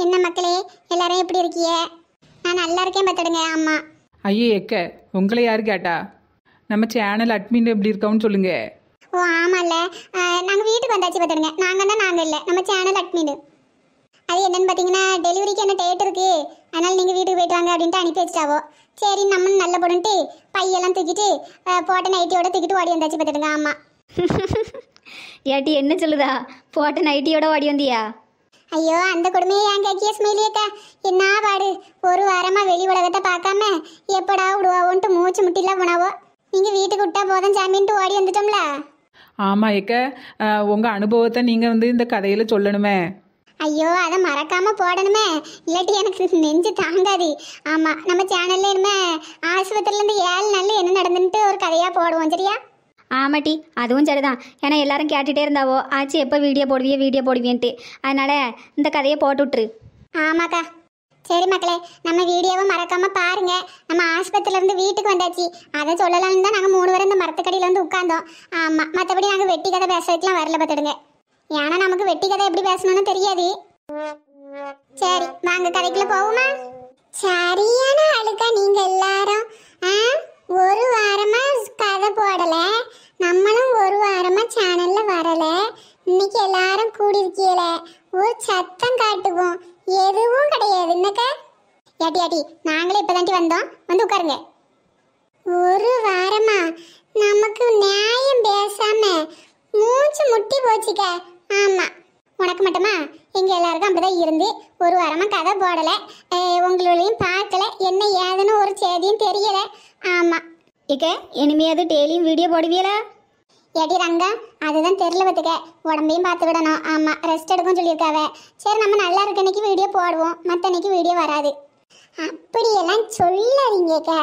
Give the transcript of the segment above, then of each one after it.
என்ன மக்களே, எல்லாரும் எப்படி இருக்கீங்க? நான் நல்லா இருக்கேன் பார்த்துடுங்க. ஆமா. ஐயே எக்க, உங்களை யாரு கேட்டா? நம்ம சேனல் அட்மின் எப்படி இருக்கோன்னு சொல்லுங்க. ஓ ஆமாம்ல, நாங்கள் வீட்டுக்கு வந்தாச்சு பார்த்துடுங்க. நாங்கள் இல்லை, நம்ம சேனல் அட்மின். அது என்னன்னு பார்த்தீங்கன்னா, டெலிவரிக்கு என்ன டேட் இருக்கு, அதனால நீங்கள் வீட்டுக்கு போயிட்டு வாங்க அப்படின்ட்டு அனுப்பி வச்சிட்டாவோ. சரி நம்ம நல்ல போடுன்ட்டு பையெல்லாம் தூக்கிட்டு போட்ட நைட்டியோட தூக்கிட்டு ஓடி வந்தாச்சு பார்த்துடுங்க. ஆமாம். ஏட்டி என்ன சொல்லுதா? போட்ட நைட்டியோட ஓடி வந்தியா? ஐயோ அந்த கொடுமையை ஏன் கேட்கிய ஸ்மெயிலியக்கா? என்ன பாடு, ஒரு வாரமாக வெளி உலகத்தை பார்க்காம எப்படா விடுவாவோன்ட்டு மூச்சு முட்டிலாம் போனாவோ. நீங்கள் வீட்டுக்கு விட்டா போதும் சாமின்ட்டு ஓடி வந்துட்டோம்ல. ஆமாம் எக்க, உங்கள் அனுபவத்தை நீங்கள் இந்த கதையில் சொல்லணுமே. ஐயோ அதை மறக்காமல் போடணுமே, இல்லாட்டி எனக்கு நெஞ்சு தாங்காது. ஆமாம், நம்ம சேனல்ல இனிமே ஆஸ்பத்திரிலேருந்து 7 நாள் என்ன நடந்துன்ட்டு ஒரு கதையாக போடுவோம், சரியா? ஆமாட்டி, அதுவும் சரிதான். ஏன்னா எல்லாரும் கேட்டுகிட்டே இருந்தாவோ ஆச்சு எப்போ வீடியோ போடுவியன்ட்டு. அதனால் இந்த கதையை போட்டு விட்ரு. ஆமாக்கா. சரி மக்களே, நம்ம வீடியோவை மறக்காம பாருங்க. நம்ம ஆஸ்பத்திரியிலேருந்து வீட்டுக்கு வந்தாச்சு, அதை சொல்லலாம்னு தான் நாங்கள் 3 பேரும் இந்த மரத்துக்கடியில் வந்து உட்காந்தோம். ஆமாம், மற்றபடி நாங்கள் வெட்டி கதை பேசுறதுக்குலாம் வரல பார்த்துடுங்க. ஏன்னா நமக்கு வெட்டி கதை எப்படி பேசணும்னு தெரியாது. சரி வாங்க கதைக்குள்ள போவோமா? சரியான ஆளுக்கா நீங்க எல்லாரும். ஒரு வாரமா கதை போடல, நம்மளும் ஒரு வாரமா சேனல்ல வரல. இன்னைக்கு எல்லாரும் கூடியிருக்கீல, ஒரு சத்தம் காட்டுவோம். எதுவும் கிடையாது என்னக்கா? ஏட்டி ஏட்டி, நாங்களே இப்பதாண்டி வந்தோம், வந்து உட்காருங்க. ஒரு வாரமா நமக்கு நியாயம் பேசாம மூச்சு முட்டி போச்சுக்க. ஆமா, உனக்கு மட்டுமா? எங்க எல்லாருக்கும் அப்படிதான் இருந்து ஒரு வாரமா கதை போடல, உங்களையும் பார்க்கல, என்ன ஏதுன்னு ஒரு செய்தியும் தெரியல. ஆமா இக்க, இனிமையாவது டெய்லியும் வீடியோ போடுவீங்களா? ஏடி ரங்கா, அதுதான் தெரியல பார்த்துக்க. உடம்பையும் பார்த்து விடணும். ஆமா, ரெஸ்ட் எடுக்கும் சொல்லியிருக்காவ. சரி நம்ம நல்லா இருக்க அன்னைக்கு வீடியோ போடுவோம், மற்ற அன்னைக்கு வீடியோ வராது. அப்படியெல்லாம் சொல்லாதீங்கக்கா.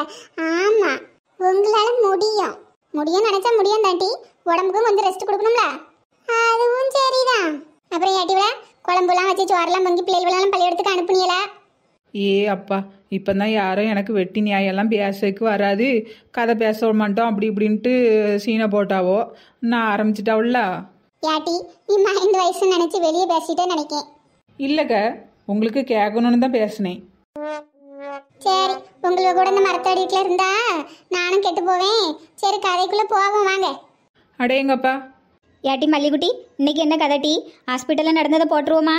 ஆமா, உங்களால முடியும் நினைச்சா முடியும் தாண்டி. உடம்புக்கும் கொஞ்சம் ரெஸ்ட் கொடுக்கணும்ல. அதுவும் சரிதான். அப்புறம் ஏட்டிவிட குழம்புலாம் வச்சு சோறெல்லாம் பொங்கி பிள்ளைகளெல்லாம் பள்ளியிடத்துக்கு அனுப்புனீங்களா? ஏ அப்பா, இப்போ தான் யாரும் எனக்கு வெட்டி நியாயெல்லாம் பேசக்கு வராது, கதை பேச மாட்டோம் அப்படி இப்படின்ட்டு சீனை போட்டாவோ. நான் ஆரம்பிச்சிட்டாவுல்ல. ஏட்டி, நீ மைண்ட் வயசு நினைச்சு வெளியே பேசிட்டே நினைக்கேன். இல்லைக்க, உங்களுக்கு கேட்கணுன்னு தான் பேசினேன். சரி, உங்களுக்கு கூட இந்த மரத்தடிக்கில் இருந்தா நானும் கெட்டு போவேன். சரி கதைக்குள்ள போவோம் வாங்க. அடேங்கப்பா. ஏட்டி மல்லிகுட்டி, இன்னைக்கு என்ன கதை டீ? ஹாஸ்பிட்டலில் நடந்ததை போட்டுருவோமா?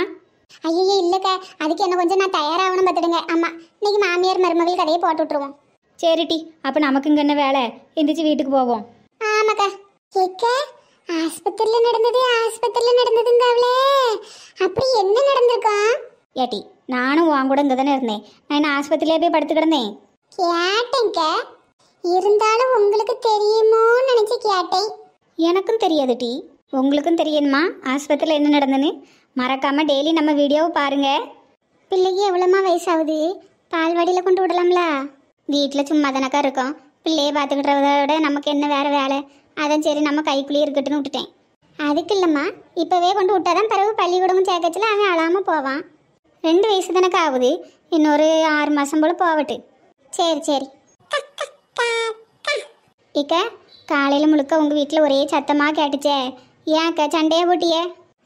ஐயோ இல்லைக்கா, அதுக்கு என்ன கொஞ்சம் நான் தயாராகணும் பார்த்துடுங்க. ஆமாம், இன்னைக்கு மாமியார் மருமகள் கதையை போட்டு விட்ருவோம். சரி டீ, அப்போ நமக்கு இங்கே என்ன வேலை? எந்திரிச்சு வீட்டுக்கு போவோம். ஆமாக்கா. ஏக்கா, ஆஸ்பத்திரியில் நடந்ததுங்க அவளே. அப்படி என்ன நடந்திருக்கான்? ஏட்டி, நானும் உன் கூட இங்கே தானே இருந்தேன். நான் என்ன ஆஸ்பத்திரியிலே போய் படுத்து கிடந்தேன்? கேட்டேங்க, இருந்தாலும் உங்களுக்கு தெரியுமோன்னு நினச்சி கேட்டேன். எனக்கும் தெரியாது டீ, உங்களுக்கும் தெரியணுமா ஆஸ்பத்திரியில் என்ன நடந்துன்னு? மறக்காமல் டெய்லி நம்ம வீடியோவை பாருங்கள். பிள்ளைக்கு எவ்வளோமா வயசாகுது? பால்வாடியில் கொண்டு விடலாம்ல? வீட்டில் சும்மா தானக்கா இருக்கோம், பிள்ளையை பார்த்துக்கிட்டத விட நமக்கு என்ன வேறு வேலை? அதான் சரி நம்ம கைக்குள்ளேயே இருக்கட்டுன்னு விட்டுட்டேன். அதுக்கு இல்லைம்மா, இப்போவே கொண்டு விட்டாதான் பிறகு பள்ளிக்கூடமும் சேர்க்கச்சில் அவன் அழாமல் போவான். 2 வயசு தானக்கா ஆகுது, இன்னொரு 6 மாதம் போல் போகட்டு. சரி. இக்க, காலையில் முழுக்க உங்கள் வீட்டில் ஒரே சத்தமாக கேட்டுச்சே, ஏன்க்கா சண்டையை போட்டியே?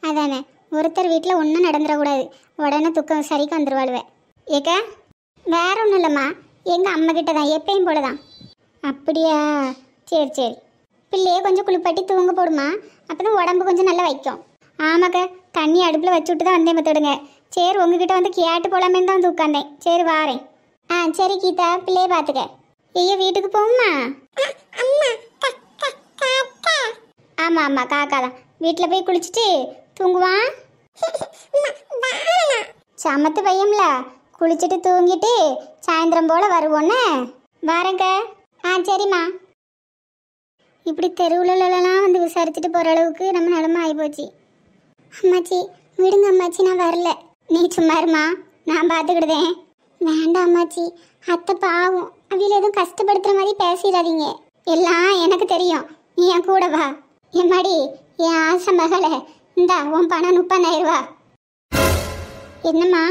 அதானே, ஒருத்தர் வீட்டில் ஒன்றும் நடந்துடக்கூடாது, உடனே துக்கம் சரிக்கு வந்துடுவாளுவேன். ஏக்க, வேற ஒன்றும் இல்லைம்மா, எங்கள் அம்மா கிட்ட தான் எப்பயும் போல தான். அப்படியா? சரி. பிள்ளையே கொஞ்சம் குளிப்பாட்டி தூங்க போடுமா, அப்போ தான் உடம்பு கொஞ்சம் நல்லா வைக்கும். ஆமாக்கா, தண்ணி அடுப்பில் வச்சு விட்டு தான் வந்தேன் பார்த்துடுங்க. சரி உங்ககிட்ட வந்து கேட்டு போலாமேன்னு தான் வந்து உட்காந்தேன். சரி வாரேன். சரி கீதா, பிள்ளையை பார்த்துக்க. ஐயோ வீட்டுக்கு போகுமா? ஆமாம் காக்கா தான். வீட்டில் போய் குளிச்சுட்டு தூங்குவான். சமத்து பையம்ல, குளிச்சுட்டு தூங்கிட்டு சாயந்தரம் போல் வருவோன்னு வாரேங்க. சரிம்மா. இப்படி தெருவுலலாம் வந்து விசாரிச்சுட்டு போகிற அளவுக்கு நம்ம நிலமை ஆகிப்போச்சு. அம்மாச்சி விடுங்க அம்மாச்சி, நான் வரல. நீ சும்மா இருமா, நான் பார்த்துக்கிடுதேன். வேண்டாம் அம்மாச்சி, அத்தை பாவம், அவையில் எதுவும் கஷ்டப்படுத்துகிற மாதிரி பேசிடாதீங்க. எல்லாம் எனக்கு தெரியும், நீ என் கூட வா. எம்மாடி, என் ஆசை மகளே, இந்தா உன் பணம் 30,000 ரூபா. என்னம்மா,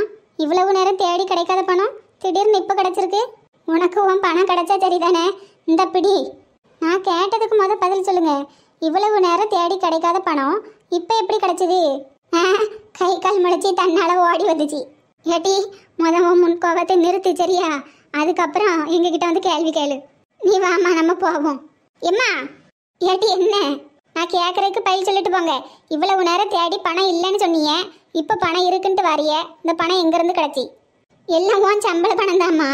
இவ்வளவு நேரம் தேடி கிடைக்காத பணம் திடீர்னு இப்போ கிடச்சிருக்கு? உனக்கு உன் பணம் கிடைச்சா சரிதானே? இந்த பிடி. நான் கேட்டதுக்கு பதில் சொல்லுங்க. இவ்வளவு நேரம் தேடி கிடைக்காத பணம் இப்போ எப்படி கிடைச்சிது? கை கால் முளைச்சி தன்னால் ஓடி வந்துச்சு. ஏட்டி உன் முன் கோவத்தை நிறுத்து சரியா? அதுக்கப்புறம் எங்ககிட்ட வந்து கேள்வி கேளு. நீ வாமா நம்ம போவோம். எம்மா ஏட்டி என்ன? நான் கேட்கறதுக்கு பயில் சொல்லிட்டு போங்க. இவ்வளவு நேரம் தேடி பணம் இல்லைன்னு சொன்னீங்க, இப்போ பணம் இருக்குன்ட்டு வாரிய. இந்த பணம் எங்கேருந்து கிடச்சி? எல்லாம் உன் சம்பள பணம் தாம்மா.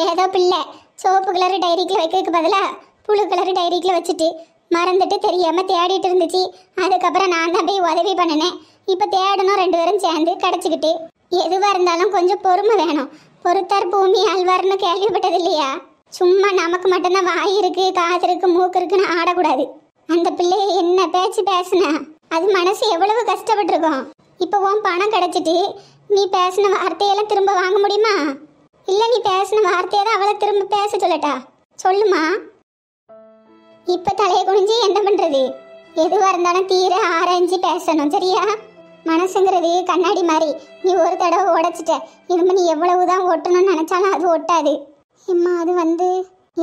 ஏதோ பிள்ளை சோப்பு கலர் டைரிக்கில் வைக்கிறதுக்கு பதிலாக புழு கலர் டைரிக்கில் வச்சுட்டு மறந்துட்டு தெரியாமல் தேடிட்டு இருந்துச்சு. அதுக்கப்புறம் நான் தான் போய் உதவி பண்ணினேன். இப்போ தேடணும் 2 பேரும் சேர்ந்து கிடச்சிக்கிட்டு. எதுவாக இருந்தாலும் கொஞ்சம் பொறுமை வேணும். பொறுத்தார் பூமி ஆழ்வார்னு கேள்விப்பட்டது இல்லையா? சும்மா நமக்கு மட்டும்தான் வாய் இருக்கு, காது இருக்கு, மூக்கு இருக்குன்னு ஆடக்கூடாது. அந்த பிள்ளைய என்ன பேச்சு பேசுனா அது மனசு எவ்வளவு கஷ்டப்பட்டிருக்கும். இப்போ உன் பணம் கிடைச்சிட்டு நீ பேசின வார்த்தையெல்லாம் திரும்ப வாங்க முடியுமா? இல்லை நீ பேசின வார்த்தையை தான் அவளை திரும்ப பேச சொல்லட்டா? சொல்லுமா. இப்போ தலையை குனிஞ்சு என்ன பண்ணுறது? எதுவாக இருந்தாலும் தீர ஆராய்ஞ்சு பேசணும் சரியா? மனசுங்கிறது கண்ணாடி மாதிரி. நீ ஒரு தடவை உடைச்சிட்ட, இனிமே நீ எவ்வளவுதான் ஒட்டணும்னு நினச்சாலும் அது ஒட்டாது. இம்மா அது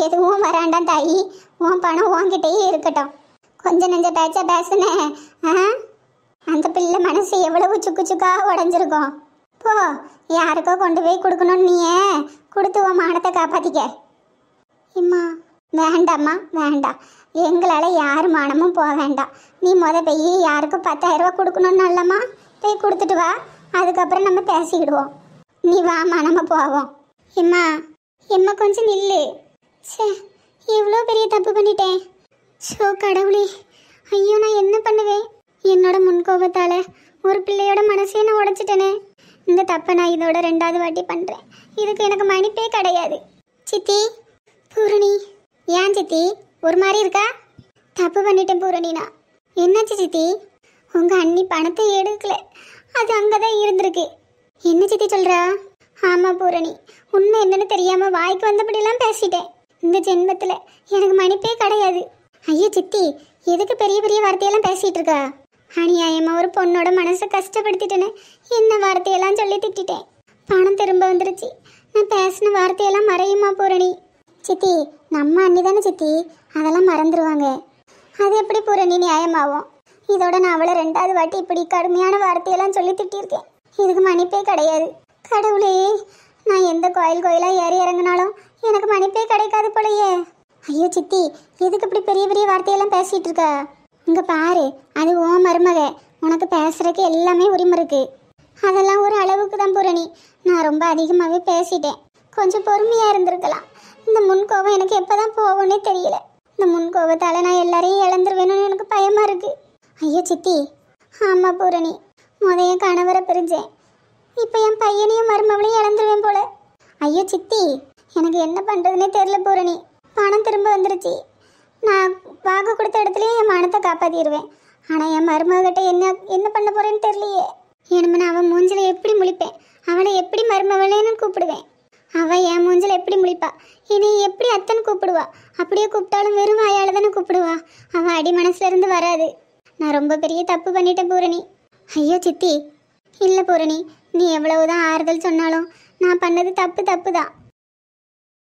எதுவும் வராண்டாம் தாயி. உன் பணம் உன்கிட்டயே இருக்கட்டும். கொஞ்சம் நெஞ்ச பேச்சா பேசுனேன். அந்த பிள்ளை மனசு எவ்வளவு சுக்கு சுக்கா உடஞ்சிருக்கும். போ, யாருக்கோ கொண்டு போய் கொடுக்கணும்னு நீயே கொடுத்து உன் மானத்தை காப்பாத்திக்க. இம்மா வேண்டாம்மா வேண்டாம். எங்களால் யார் மானமும் போக வேண்டாம். நீ போய் யாருக்கும் 10,000 ரூபா கொடுக்கணும்னு அல்லம்மா, போய் கொடுத்துட்டு வா. அதுக்கப்புறம் நம்ம பேசிக்கிடுவோம். நீ வாம்மா நம்ம போவோம். இம்மா எம்மா கொஞ்சம் நில்லு. சே, எவ்வளோ பெரிய தப்பு பண்ணிட்டேன். ஷோ கடவுளே, ஐயோ நான் என்ன பண்ணுவேன்? என்னோட முன்கோபத்தால் ஒரு பிள்ளையோட மனசே நான் உடைச்சிட்டேனே. இந்த தப்பை நான் இதோட 2வது வாட்டி பண்ணுறேன். இதுக்கு எனக்கு மன்னிப்பே கிடையாது. சித்தி, பூரணி. ஏன் சித்தி ஒரு மாதிரி இருக்கா? தப்பு பண்ணிட்டேன் பூரணினா. என்னாச்சு சித்தி? உங்கள் அண்ணி பணத்தை எடுக்கல, அது அங்கே தான் இருந்திருக்கு. என்ன சித்தி சொல்கிறா? ஆமாம் பூரணி, உண்மை என்னன்னு தெரியாமல் வாய்க்கு வந்தபடியெல்லாம் பேசிட்டேன். இந்த ஜென்மத்தில் எனக்கு மன்னிப்பே கிடையாது. ஐயோ சித்தி, எதுக்கு பெரிய பெரிய வார்த்தையெல்லாம் பேசிகிட்டு இருக்கா? அநியாயமாக ஒரு பொண்ணோட மனசை கஷ்டப்படுத்திட்டேன்னு என்ன வார்த்தையெல்லாம் சொல்லி திட்டேன். பணம் திரும்ப வந்துருச்சு. நான் பேசின வார்த்தையெல்லாம் மறையுமா பூரணி? சித்தி, நம்ம அண்ணி தானே சித்தி, அதெல்லாம் மறந்துடுவாங்க. அது எப்படி பூரணி நியாயமாகும்? இதோட நான் அவளை 2வது வாட்டி இப்படி கடுமையான வார்த்தையெல்லாம் சொல்லி திட்டிருக்கேன். இதுக்கு மன்னிப்பே கிடையாது. கடவுளே, நான் எந்த கோயிலாக ஏறி இறங்கினாலும் எனக்கு மன்னிப்பே கிடைக்காது போலையே. ஐயோ சித்தி, எதுக்கு இப்படி பெரிய பெரிய வார்த்தையெல்லாம் பேசிகிட்டு இருக்கா? இங்கே பாரு, அது ஓ மருமக, உனக்கு பேசுறதுக்கு எல்லாமே உரிமை இருக்கு. அதெல்லாம் ஒரு அளவுக்கு தான் பூரணி. நான் ரொம்ப அதிகமாகவே பேசிட்டேன். கொஞ்சம் பொறுமையாக இருந்திருக்கலாம். இந்த முன்கோபம் எனக்கு எப்போ தான் போகும்னே தெரியல. இந்த முன்கோபத்தால் நான் எல்லாரையும் இழந்துருவேணும்னு எனக்கு பயமாக இருக்கு. ஐயோ சித்தி, ஆமாம் பூரணி, என் கணவரை பிரிஞ்சேன். இப்போ என் பையனையும் மருமவளையும் இழந்துருவேன் போல. ஐயோ சித்தி, எனக்கு என்ன பண்ணுறதுனே தெரியல பூரணி. பணம் திரும்ப வந்துருச்சு. நான் வாக்கு கொடுத்த இடத்துலயே என் மானத்தை காப்பாற்றிடுவேன். ஆனால் என் மருமகிட்ட என்ன பண்ண போகிறேன்னு தெரியலையே. இனிமே நான் அவன் மூஞ்சில் எப்படி முழிப்பேன்? அவளை எப்படி மருமவளேன்னு கூப்பிடுவேன்? அவள் என் மூஞ்சில் எப்படி முழிப்பா? என்னை எப்படி அத்தனை கூப்பிடுவா? அப்படியே கூப்பிட்டாலும் வெறும் வாயால் தானே கூப்பிடுவா. அவள் அடி மனசுலேருந்து வராது. நான் ரொம்ப பெரிய தப்பு பண்ணிட்டேன் பூரணி. ஐயோ சித்தி, இல்லை பூரணி, நீ எவ்வளவுதான் ஆறுதல் சொன்னாலும் நான் பண்ணது தப்பு தான்.